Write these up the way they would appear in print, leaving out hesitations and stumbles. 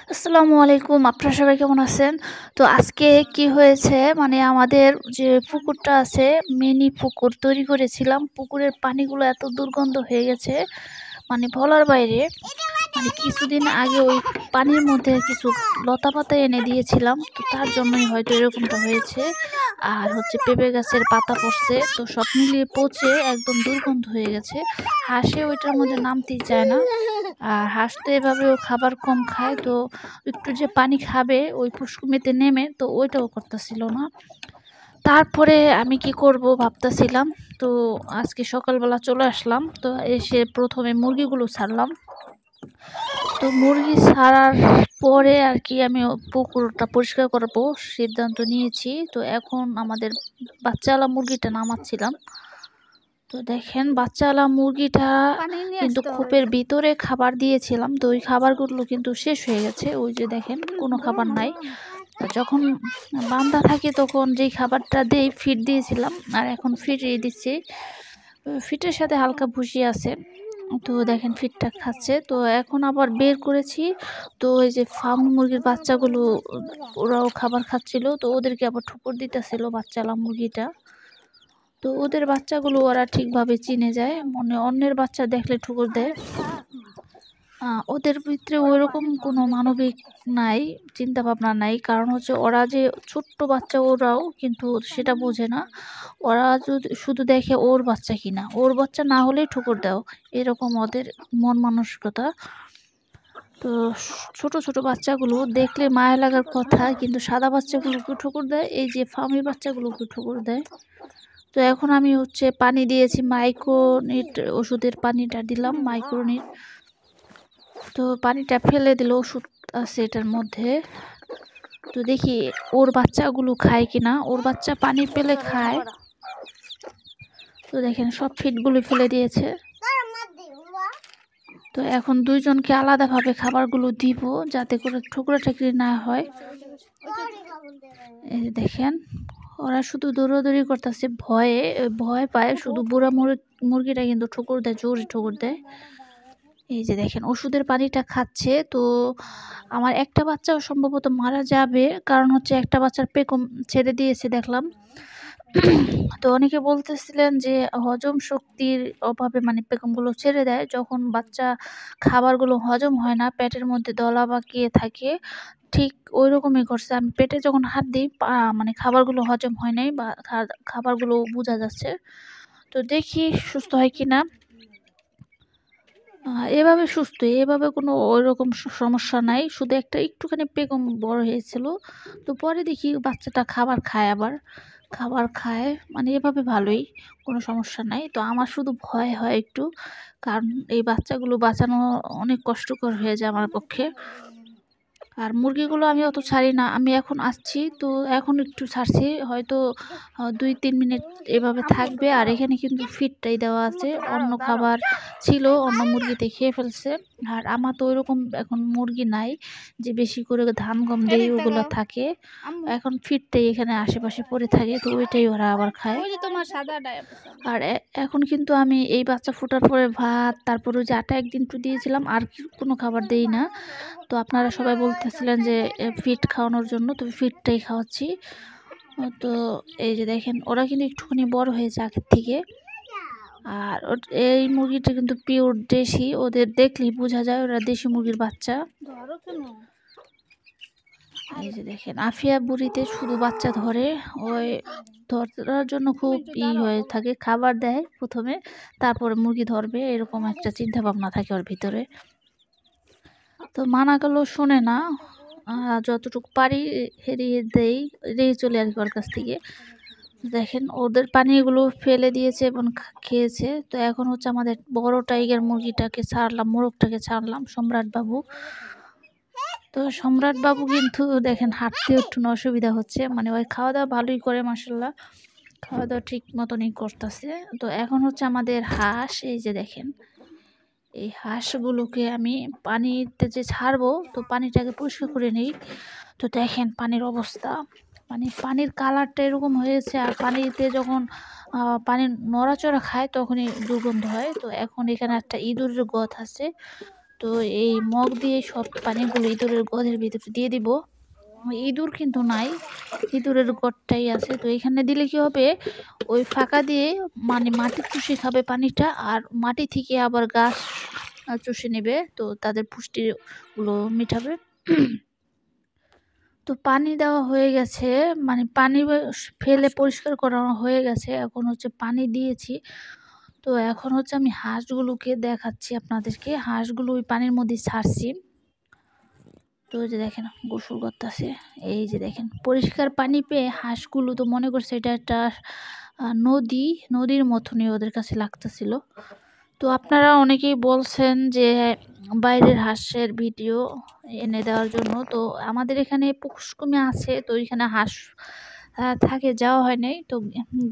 আসসালামু আলাইকুম। আপনারা সবাই কেমন আছেন? তো আজকে কি হয়েছে মানে আমাদের যে পুকুরটা আছে, মিনি পুকুর তৈরি করেছিলাম। পুকুরের পানিগুলো এত দুর্গন্ধ হয়ে গেছে মানে বলার বাইরে। মানে কিছুদিন আগে ওই পানির মধ্যে কিছু লতাপাতা এনে দিয়েছিলাম, তো তার জন্যই হয়তো এরকমটা হয়েছে। আর হচ্ছে পেঁপে গাছের পাতা পড়ছে, তো সব মিলিয়ে পচে একদম দুর্গন্ধ হয়ে গেছে। হাঁসে ওইটার মধ্যে নামতেই চায় না। আর হাঁস তো এভাবেও খাবার কম খায়, তো একটু যে পানি খাবে ওই পুষ্কুমিতে নেমে, তো ওইটাও করতেছিল না। তারপরে আমি কি করব ভাবতেছিলাম, তো আজকে সকালবেলা চলে আসলাম, তো এসে প্রথমে মুরগিগুলো ছাড়লাম। তো মুরগি ছাড়ার পরে আর কি আমি পুকুরটা পরিষ্কার করবো সিদ্ধান্ত নিয়েছি। তো এখন আমাদের বাচ্চাওয়ালা মুরগিটা নামাচ্ছিলাম। তো দেখেন বাচ্চাওয়ালা মুরগিটা কিন্তু কূপের ভিতরে খাবার দিয়েছিলাম, তো ওই খাবারগুলো কিন্তু শেষ হয়ে গেছে। ওই যে দেখেন কোনো খাবার নাই। আর যখন বান্ধা থাকে তখন যেই খাবারটা দেই ফিড দিয়েছিলাম, আর এখন ফিরিয়ে দিচ্ছি। ফিটের সাথে হালকা ভুসি আছে, তো দেখেন ফিটটা খাচ্ছে। তো এখন আবার বের করেছি, তো ওই যে ফার্ম মুরগির বাচ্চাগুলো ওরাও খাবার খাচ্ছিল, তো ওদেরকে আবার ঠুকর দিতেছিল বাচ্চালা মুরগিটা। তো ওদের বাচ্চাগুলো ওরা ঠিকভাবে চিনে যায়, মানে অন্যের বাচ্চা দেখলে ঠুকর দেয়। ওদের ভিতরে ওইরকম কোনো মানবিক নাই, চিন্তা ভাবনা নাই। কারণ হচ্ছে ওরা যে ছোট্ট বাচ্চা, ওরাও কিন্তু সেটা বোঝে না। ওরা যদি শুধু দেখে ওর বাচ্চা কিনা, ওর বাচ্চা না হলেই ঠুকর দাও, এরকম ওদের মন মানসিকতা। তো ছোট ছোট বাচ্চাগুলো দেখলে মায়া লাগার কথা, কিন্তু সাদা বাচ্চাগুলোকে ঠুকর দেয়, এই যে ফার্মের বাচ্চাগুলোকে ঠুকর দেয়। তো এখন আমি হচ্ছে পানি দিয়েছি, মাইক্রোনিট ওষুধের পানিটা দিলাম, মাইক্রোনিট। তো পানিটা ফেলে দিল, ওষুধ আছে এটার মধ্যে। তো দেখি ওর বাচ্চাগুলো খায় কিনা, ওর বাচ্চা পানি পেলে খায়। তো দেখেন সব ফিডগুলো ফেলে দিয়েছে। তো এখন দুইজনকে আলাদাভাবে খাবারগুলো দিব, যাতে করে ঠুকরা ঠেকরি না হয়। এই যে দেখেন ওরা শুধু দৌড়াদৌড়ি করতেছে, ভয়ে ভয় পায় শুধু। বুড়া মুরগিটা কিন্তু ঠুকর দেয়, জোরে ঠুকর দেয়। এই যে দেখেন ওষুধের পানিটা খাচ্ছে। তো আমার একটা বাচ্চাও সম্ভবত মারা যাবে, কারণ হচ্ছে একটা বাচ্চার পেকম ছেড়ে দিয়েছে দেখলাম। তো অনেকে বলতেছিলেন যে হজম শক্তির অভাবে মানে পেকমগুলো ছেড়ে দেয়, যখন বাচ্চা খাবারগুলো হজম হয় না, পেটের মধ্যে দলা পাকিয়ে থাকে। ঠিক ওই রকমই করছে। আমি পেটে যখন হাত দিই মানে খাবারগুলো হজম হয় নাই, বা খাবারগুলো বোঝা যাচ্ছে। তো দেখি সুস্থ হয় কিনা। এভাবে সুস্থ, এভাবে কোনো ওইরকম সমস্যা নাই, শুধু একটা একটুখানি পেকম বড় হয়েছিল। তো পরে দেখি বাচ্চাটা খাবার খায়, আবার খাবার খায়, মানে এভাবে ভালোই, কোনো সমস্যা নাই। তো আমার শুধু ভয় হয় একটু, কারণ এই বাচ্চাগুলো বাঁচানো অনেক কষ্টকর হয়ে যায় আমার পক্ষে। আর মুরগিগুলো আমি অত ছাড়ি না, আমি এখন আসছি তো এখন একটু ছাড়ছি, হয়তো 2-3 মিনিট এভাবে থাকবে। আর এখানে কিন্তু ফিডটাই দেওয়া আছে, অন্য খাবার ছিল অন্য মুরগিতে খেয়ে ফেলছে। আর আমার তো ওইরকম এখন মুরগি নাই যে বেশি করে ধান গম দেই ওগুলো থাকে। এখন ফিডটাই এখানে আশেপাশে পড়ে থাকে, তো ওইটাই ওরা আবার খায়। আর এখন কিন্তু আমি এই বাচ্চা ফোটার পরে ভাত, তারপর ওই যে আটা একদিন একটু দিয়েছিলাম, আর কোনো খাবার দেই না। তো আপনারা সবাই বলতেছিলেন যে ফিড খাওয়ানোর জন্য, তো ফিডটাই খাওয়াচ্ছি। তো এই যে দেখেন ওরা কিন্তু একটুখানি বড় হয়েছে আগের থেকে। আর এই মুরগিটা কিন্তু পিওর দেশি, ওদের দেখলেই বোঝা যায় ওরা দেশি মুরগির বাচ্চা। এই যে দেখেন আফিয়া বুড়িতে শুধু বাচ্চা ধরে, ওই ধরার জন্য খুব হয়ে থাকে, খাবার দেয় প্রথমে, তারপরে মুরগি ধরবে, এরকম একটা চিন্তা ভাবনা থাকে ওর ভিতরে। তো মানা গেলেও শোনে না, যতটুকু পারি হেরিয়ে দেই, এড়িয়ে চলে আর কি ওর কাছ থেকে। দেখেন ওদের পানিগুলো ফেলে দিয়েছে এবং খেয়েছে। তো এখন হচ্ছে আমাদের বড় টাইগার মুরগিটাকে ছাড়লাম, মোরগটাকে ছাড়লাম, সম্রাট বাবু। তো সম্রাট বাবু কিন্তু দেখেন হাঁটতে একটু অসুবিধা হচ্ছে, মানে ওই খাওয়া দাওয়া ভালোই করে মাসাল্লাহ, খাওয়া দাওয়া ঠিক মতনই করতেছে। তো এখন হচ্ছে আমাদের হাঁস, এই যে দেখেন এই হাঁসগুলোকে আমি পানিতে যে ছাড়বো, তো পানিটাকে পরিষ্কার করে নিই। তো দেখেন পানির অবস্থা, মানে পানির কালারটা এরকম হয়েছে। আর পানিতে যখন পানি নড়াচড়া খায় তখনই দুর্গন্ধ হয়। তো এখন এখানে একটা ইঁদুরের গথ আছে, তো এই মগ দিয়ে সব পানিগুলো ইঁদুরের গদের ভিতরে দিয়ে দিব। ইঁদুর কিন্তু নাই, ইঁদুরের গড়টাই আছে। তো এখানে দিলে কি হবে, ওই ফাঁকা দিয়ে মানে মাটি চুষে খাবে পানিটা, আর মাটি থেকে আবার গাছ চুষে নেবে, তো তাদের পুষ্টিগুলো মিটাবে। তো পানি দেওয়া হয়ে গেছে, মানে পানি ফেলে পরিষ্কার করা হয়ে গেছে। এখন হচ্ছে পানি দিয়েছি। তো এখন হচ্ছে আমি হাঁসগুলোকে দেখাচ্ছি আপনাদেরকে। হাঁসগুলো ওই পানির মধ্যে ছাড়ছি। তো ওই যে দেখেন গোসল করতেছে। এই যে দেখেন পরিষ্কার পানি পেয়ে হাঁসগুলো তো মনে করছে এটা একটা নদীর মতনই ওদের কাছে লাগতেছিল। তো আপনারা অনেকেই বলছেন যে বাইরের হাঁসের ভিডিও এনে দেওয়ার জন্য। তো আমাদের এখানে পুষ্কুমি আছে, তো এখানে হাঁস থাকে, যাওয়া হয় নাই। তো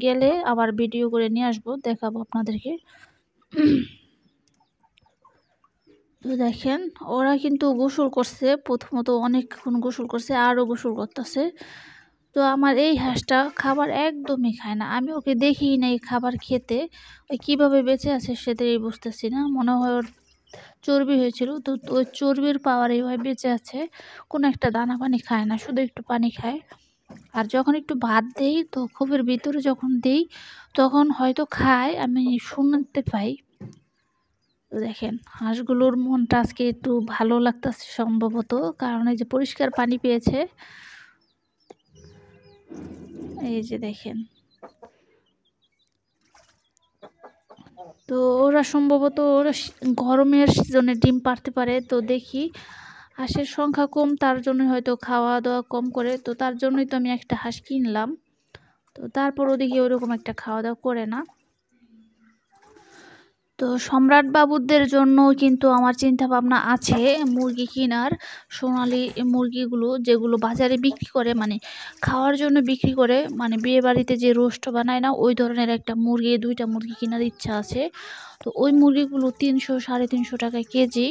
গেলে আবার ভিডিও করে নিয়ে আসবো, দেখাবো আপনাদেরকে। তো দেখেন ওরা কিন্তু গোসল করছে, প্রথমত অনেকক্ষণ গোসল করছে, আরও গোসল করতেছে। তো আমার এই হাঁসটা খাবার একদমই খায় না, আমি ওকে দেখি নাই খাবার খেতে। ওই কীভাবে বেঁচে আছে সেটাই বুঝতেছি না, মনে হয় ওর চর্বি হয়েছিল। তো ওই চর্বির পাওয়ারে ওই বেঁচে আছে। কোনো একটা দানা পানি খায় না, শুধু একটু পানি খায়। আর যখন একটু ভাত দেই, তো খোপের ভিতরে যখন দেই তখন হয়তো খায়, আমি শুনতে পাই। তো দেখেন হাঁসগুলোর মনটা আজকে একটু ভালো লাগতেছে সম্ভবত, কারণ এই যে পরিষ্কার পানি পেয়েছে। এই যে দেখেন, তো ওরা সম্ভবত গরমের সিজনে ডিম পারতে পারে। তো দেখি হাঁসের সংখ্যা কম, তার জন্য হয়তো খাওয়া দাওয়া কম করে। তো তার জন্যই তো আমি একটা হাঁস কিনলাম। তো তারপরও দেখি ওরকম একটা খাওয়া দাওয়া করে না। তো সম্রাট বাবুদের জন্য কিন্তু আমার চিন্তা ভাবনা আছে মুরগি কেনার। সোনালি মুরগিগুলো যেগুলো বাজারে বিক্রি করে, মানে খাওয়ার জন্য বিক্রি করে, মানে বিয়ে বাড়িতে যে রোস্ট বানায় না, ওই ধরনের একটা মুরগি, 2টা মুরগি কেনার ইচ্ছা আছে। তো ওই মুরগিগুলো 300-350 টাকা কেজি।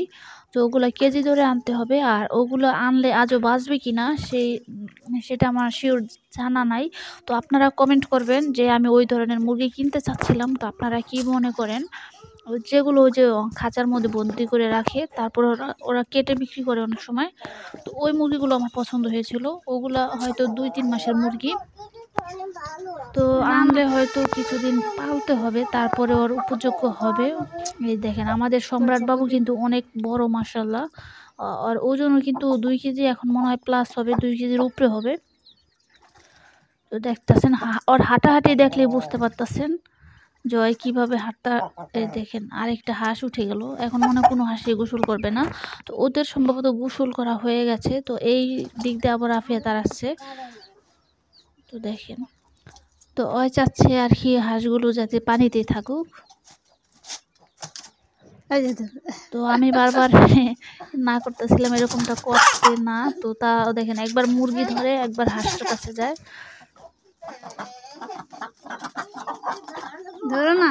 তো ওগুলো কেজি ধরে আনতে হবে, আর ওগুলো আনলে আজও বাঁচবে কিনা সেটা আমার শিওর জানা নাই। তো আপনারা কমেন্ট করবেন যে আমি ওই ধরনের মুরগি কিনতে চাচ্ছিলাম। তো আপনারা কি মনে করেন? যেগুলো ওই যে খাঁচার মধ্যে বন্দি করে রাখে, তারপর ওরা ওরা কেটে বিক্রি করে অনেক সময়। তো ওই মুরগিগুলো আমার পছন্দ হয়েছিল, ওগুলা হয়তো 2-3 মাসের মুরগি। তো আনলে হয়তো কিছুদিন পালতে হবে, তারপরে ওর উপযোগ্য হবে। এই দেখেন আমাদের সম্রাট বাবু কিন্তু অনেক বড়, মাশাল্লাহ। আর ওজনও কিন্তু 2 কেজি, এখন মনে হয় প্লাস হবে, 2 কেজির উপরে হবে। তো দেখতেছেন ওর হাঁটাহাঁটি দেখলেই বুঝতে পারতেছেন জয় কিভাবে হাঁটতা। এই দেখেন আরেকটা হাঁস উঠে গেল, এখন মনে কোনো হাঁসই গোসল করবে না। তো ওদের সম্ভবত গোসল করা হয়ে গেছে। তো এই দিক দিয়ে আবার আফিয়া তাড়াচ্ছে। তো দেখেন, তো ওই চাচ্ছে আর কি হাঁসগুলো যাতে পানিতে থাকুক। তো আমি বারবার না করতেছিলাম এরকমটা করতে না। তো তা দেখেন একবার মুরগি ধরে, একবার হাঁসের কাছে যায়। ধরো না,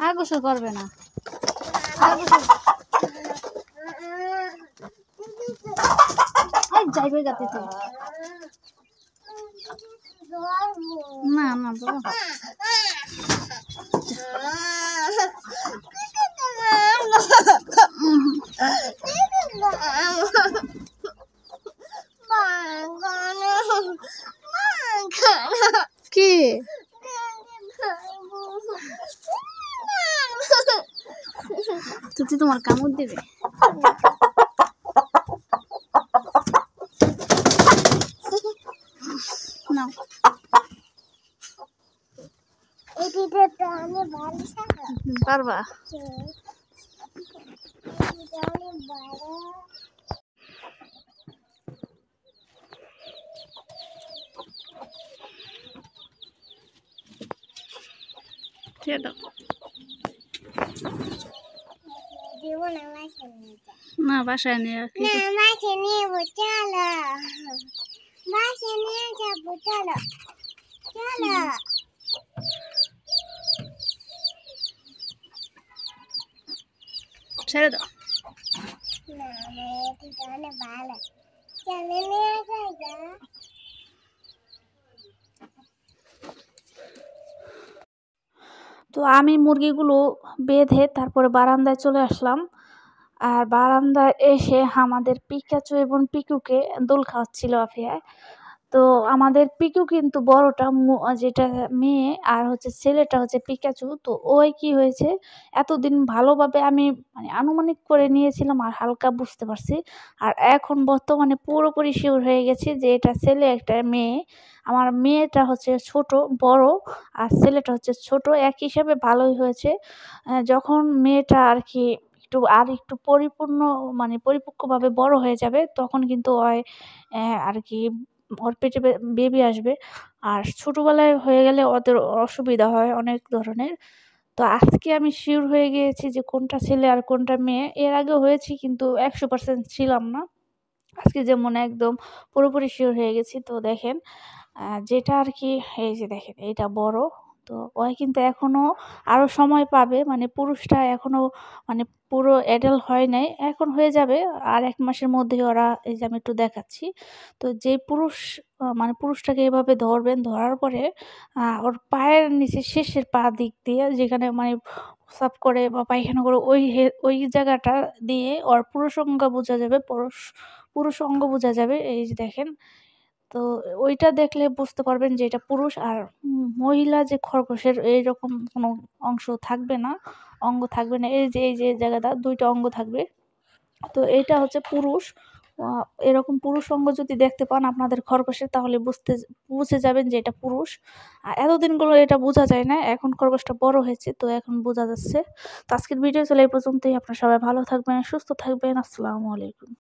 আর গোসল করবে না, যাইবে গাতে তো না না বাবা। কি তুই তোমার কামড় দেবে। না পারবা। না বাসায় নিয়ে ছেড়ে দাও। তো আমি মুরগিগুলো বেঁধে তারপরে বারান্দায় চলে আসলাম। আর বারান্দায় এসে আমাদের পিকাচু এবং পিকুকে দোল খাওয়াচ্ছিল আফিয়া। তো আমাদের পিকু কিন্তু বড়টা যেটা মেয়ে আর হচ্ছে ছেলেটা হচ্ছে পিকাচু। তো ওই কি হয়েছে, এতদিন ভালোভাবে আমি মানে আনুমানিক করে নিয়েছিলাম আর হালকা বুঝতে পারছি। আর এখন বর্তমানে পুরোপুরি সিউর হয়ে গেছি যে এটা ছেলে একটা মেয়ে। আমার মেয়েটা হচ্ছে ছোট, বড় আর ছেলেটা হচ্ছে ছোট। এক হিসাবে ভালোই হয়েছে। যখন মেয়েটা আরকি আরেকটু পরিপূর্ণ মানে পরিপক্কভাবে বড় হয়ে যাবে তখন কিন্তু আরকি ওর পেটে বেবি আসবে। আর ছোটবেলায় হয়ে গেলে ওদের অসুবিধা হয় অনেক ধরনের। তো আজকে আমি সিউর হয়ে গিয়েছি যে কোনটা ছেলে আর কোনটা মেয়ে। এর আগেও হয়েছি কিন্তু 100% ছিলাম না। আজকে যেমন একদম পুরোপুরি সিউর হয়ে গেছি। তো দেখেন যেটা আরকি এই যে দেখেন এইটা বড়। তো কিন্তু এখনো আরো সময় পাবে। মানে পুরুষটা এখনো মানে পুরো অ্যাডাল্ট হয় নাই। এখন হয়ে যাবে। আর ১ মাসের মধ্যেই ওরা এই যে আমি একটু দেখাচ্ছি। তো যে পুরুষ মানে পুরুষটাকে এভাবে ধরবেন, ধরার পরে ওর পায়ের নিচে শেষের পা দিক দিয়ে যেখানে মানে প্রস্রাব করে বা পায়খানা করে ওই জায়গাটা দিয়ে ওর পুরুষ অঙ্গ বোঝা যাবে, পুরুষ অঙ্গ বোঝা যাবে। এই যে দেখেন। তো ওইটা দেখলে বুঝতে পারবেন যে এটা পুরুষ। আর মহিলা যে খরগোশের এইরকম কোনো অংশ থাকবে না, অঙ্গ থাকবে না। এই যে জায়গাটা ২ টা অঙ্গ থাকবে। তো এইটা হচ্ছে পুরুষ। আ এরকম পুরুষ অঙ্গ যদি দেখতে পান আপনাদের খরগোশের তাহলে বুঝে যাবেন যে এটা পুরুষ। আর এতদিনগুলো এটা বোঝা যায় না। এখন খরগোশটা বড় হয়েছে তো এখন বোঝা যাচ্ছে। তো আজকের ভিডিও ছিল এই পর্যন্তই। আপনারা সবাই ভালো থাকবেন, সুস্থ থাকবেন। আসসালামু আলাইকুম।